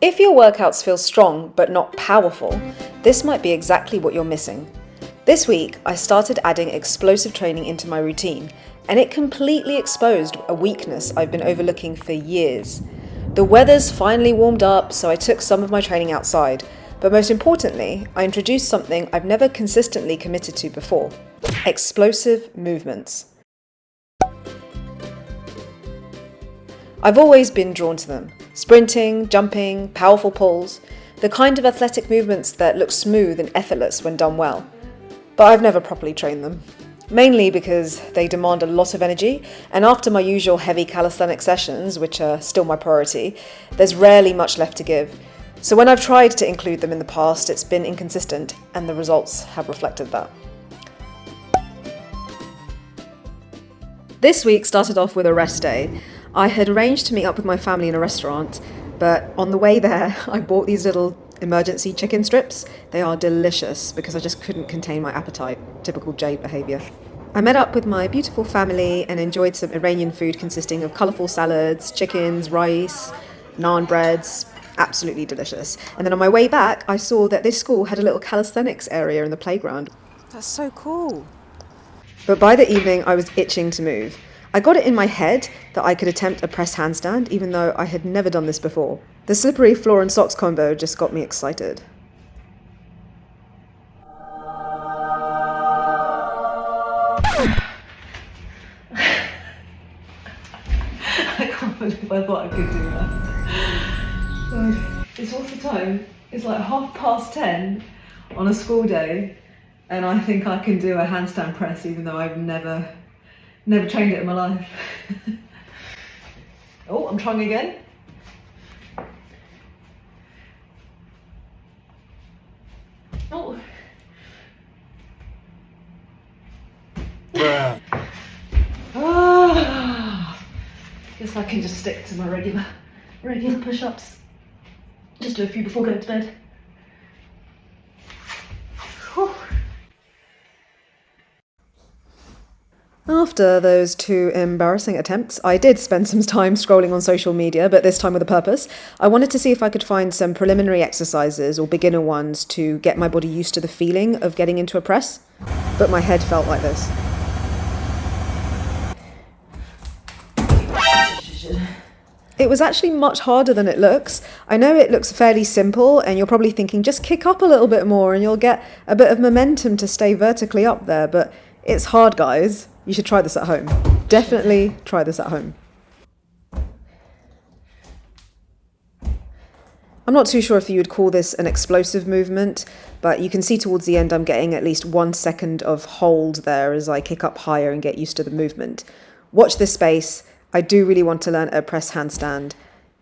If your workouts feel strong but not powerful, this might be exactly what you're missing. This week, I started adding explosive training into my routine, and it completely exposed a weakness I've been overlooking for years. The weather's finally warmed up, so I took some of my training outside, but most importantly, I introduced something I've never consistently committed to before: explosive movements. I've always been drawn to them. Sprinting, jumping, powerful pulls, the kind of athletic movements that look smooth and effortless when done well. But I've never properly trained them. Mainly because they demand a lot of energy, and after my usual heavy calisthenic sessions, which are still my priority, there's rarely much left to give. So when I've tried to include them in the past, it's been inconsistent, and the results have reflected that. This week started off with a rest day. I had arranged to meet up with my family in a restaurant, but on the way there, I bought these little emergency chicken strips. They are delicious because I just couldn't contain my appetite. Typical Jade behaviour. I met up with my beautiful family and enjoyed some Iranian food consisting of colourful salads, chickens, rice, naan breads. Absolutely delicious. And then on my way back, I saw that this school had a little calisthenics area in the playground. That's so cool. But by the evening, I was itching to move. I got it in my head that I could attempt a press handstand, even though I had never done this before. The slippery floor and socks combo just got me excited. I can't believe I thought I could do that. It's what's the time? It's like 10:30 on a school day, and I think I can do a handstand press even though I've never trained it in my life. Oh, I'm trying again. Oh. Guess I can just stick to my regular push-ups. Just do a few before going to bed. Whew. After those two embarrassing attempts, I did spend some time scrolling on social media, but this time with a purpose. I wanted to see if I could find some preliminary exercises or beginner ones to get my body used to the feeling of getting into a press, but my head felt like this. It was actually much harder than it looks. I know it looks fairly simple, and you're probably thinking, just kick up a little bit more and you'll get a bit of momentum to stay vertically up there, but it's hard, guys. You should try this at home. Definitely try this at home. I'm not too sure if you would call this an explosive movement, but you can see towards the end I'm getting at least 1 second of hold there as I kick up higher and get used to the movement. Watch this space. I do really want to learn a press handstand.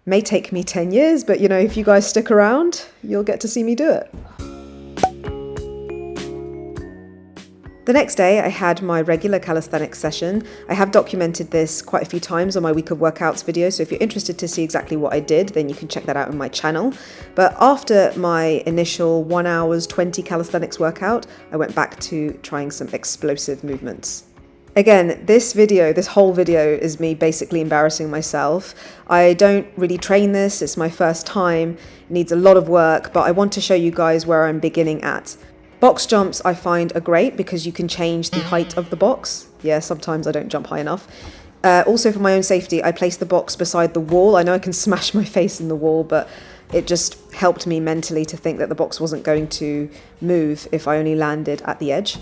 May take me 10 years, but if you guys stick around, you'll get to see me do it. The next day, I had my regular calisthenics session. I have documented this quite a few times on my Week of Workouts video, so if you're interested to see exactly what I did, then you can check that out on my channel. But after my initial 1 hours 20 calisthenics workout, I went back to trying some explosive movements. Again, this whole video is me basically embarrassing myself. I don't really train this, it's my first time, it needs a lot of work, but I want to show you guys where I'm beginning at. Box jumps I find are great because you can change the height of the box. Yeah, sometimes I don't jump high enough. Also for my own safety, I place the box beside the wall. I know I can smash my face in the wall, but it just helped me mentally to think that the box wasn't going to move if I only landed at the edge.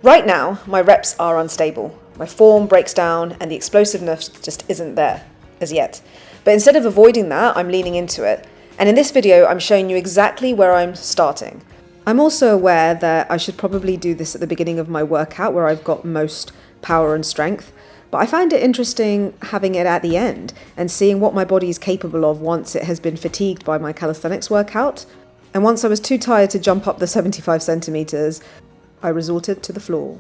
Right now, my reps are unstable. My form breaks down and the explosiveness just isn't there as yet. But instead of avoiding that, I'm leaning into it. And in this video, I'm showing you exactly where I'm starting. I'm also aware that I should probably do this at the beginning of my workout where I've got most power and strength. But I find it interesting having it at the end and seeing what my body is capable of once it has been fatigued by my calisthenics workout. And once I was too tired to jump up the 75 centimeters, I resorted to the floor.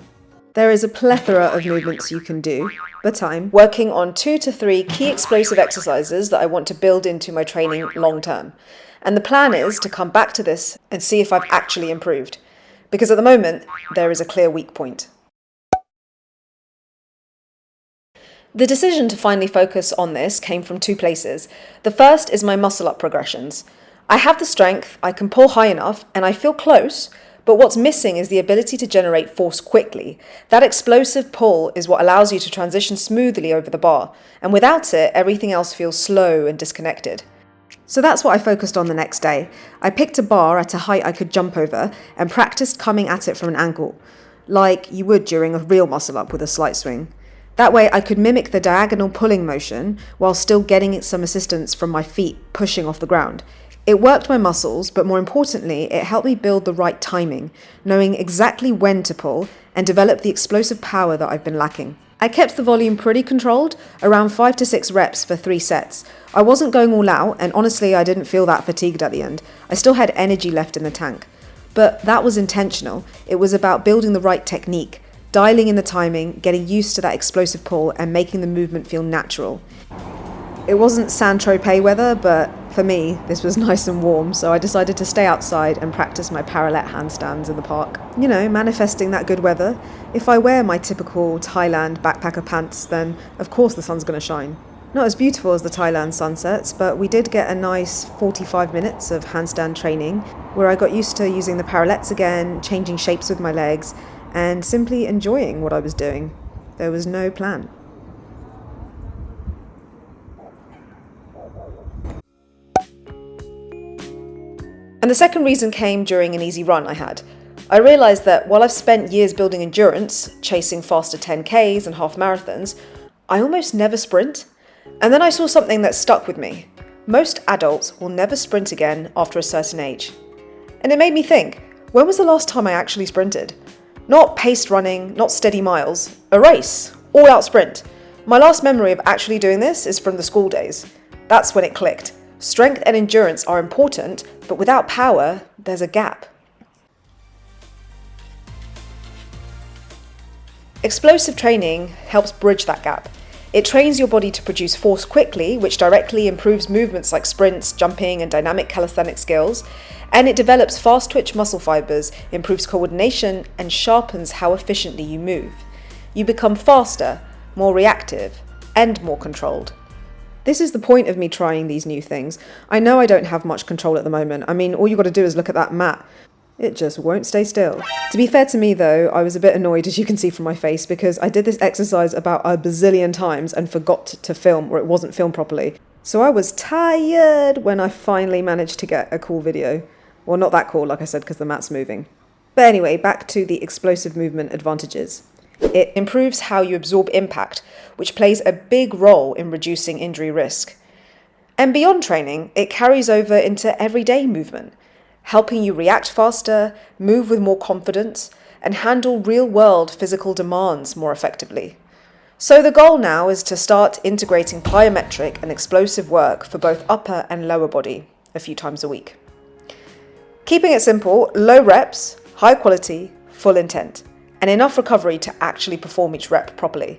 There is a plethora of movements you can do, but I'm working on 2 to 3 key explosive exercises that I want to build into my training long term. And the plan is to come back to this and see if I've actually improved. Because at the moment, there is a clear weak point. The decision to finally focus on this came from two places. The first is my muscle-up progressions. I have the strength, I can pull high enough, and I feel close, but what's missing is the ability to generate force quickly. That explosive pull is what allows you to transition smoothly over the bar, and without it, everything else feels slow and disconnected. So that's what I focused on the next day. I picked a bar at a height I could jump over and practiced coming at it from an angle, like you would during a real muscle-up with a slight swing. That way I could mimic the diagonal pulling motion while still getting some assistance from my feet pushing off the ground. It worked my muscles, but more importantly, it helped me build the right timing, knowing exactly when to pull and develop the explosive power that I've been lacking. I kept the volume pretty controlled, around 5 to 6 reps for 3 sets. I wasn't going all out, and honestly, I didn't feel that fatigued at the end. I still had energy left in the tank. But that was intentional. It was about building the right technique, dialing in the timing, getting used to that explosive pull, and making the movement feel natural. It wasn't Saint-Tropez weather, but for me, this was nice and warm, so I decided to stay outside and practice my parallel handstands in the park. You know, manifesting that good weather. If I wear my typical Thailand backpacker pants, then of course the sun's going to shine. Not as beautiful as the Thailand sunsets, but we did get a nice 45 minutes of handstand training, where I got used to using the parallettes again, changing shapes with my legs, and simply enjoying what I was doing. There was no plan. And the second reason came during an easy run I had. I realised that while I've spent years building endurance, chasing faster 10Ks and half marathons, I almost never sprint. And then I saw something that stuck with me. Most adults will never sprint again after a certain age. And it made me think, when was the last time I actually sprinted? Not paced running, not steady miles, a race, all-out sprint. My last memory of actually doing this is from the school days. That's when it clicked. Strength and endurance are important, but without power, there's a gap. Explosive training helps bridge that gap. It trains your body to produce force quickly, which directly improves movements like sprints, jumping, and dynamic calisthenic skills. And it develops fast twitch muscle fibers, improves coordination, and sharpens how efficiently you move. You become faster, more reactive, and more controlled. This is the point of me trying these new things. I know I don't have much control at the moment. I mean, all you got to do is look at that mat. It just won't stay still. To be fair to me though, I was a bit annoyed, as you can see from my face, because I did this exercise about a bazillion times and forgot to film, or it wasn't filmed properly. So I was tired when I finally managed to get a cool video. Well, not that cool, like I said, because the mat's moving. But anyway, back to the explosive movement advantages. It improves how you absorb impact, which plays a big role in reducing injury risk. And beyond training, it carries over into everyday movement, helping you react faster, move with more confidence, and handle real-world physical demands more effectively. So the goal now is to start integrating plyometric and explosive work for both upper and lower body a few times a week. Keeping it simple, low reps, high quality, full intent, and enough recovery to actually perform each rep properly.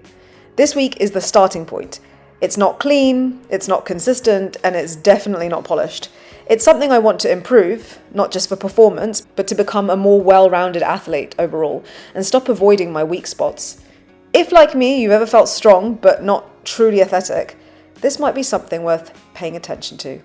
This week is the starting point. It's not clean, it's not consistent, and it's definitely not polished. It's something I want to improve, not just for performance, but to become a more well-rounded athlete overall, and stop avoiding my weak spots. If, like me, you've ever felt strong but not truly athletic, this might be something worth paying attention to.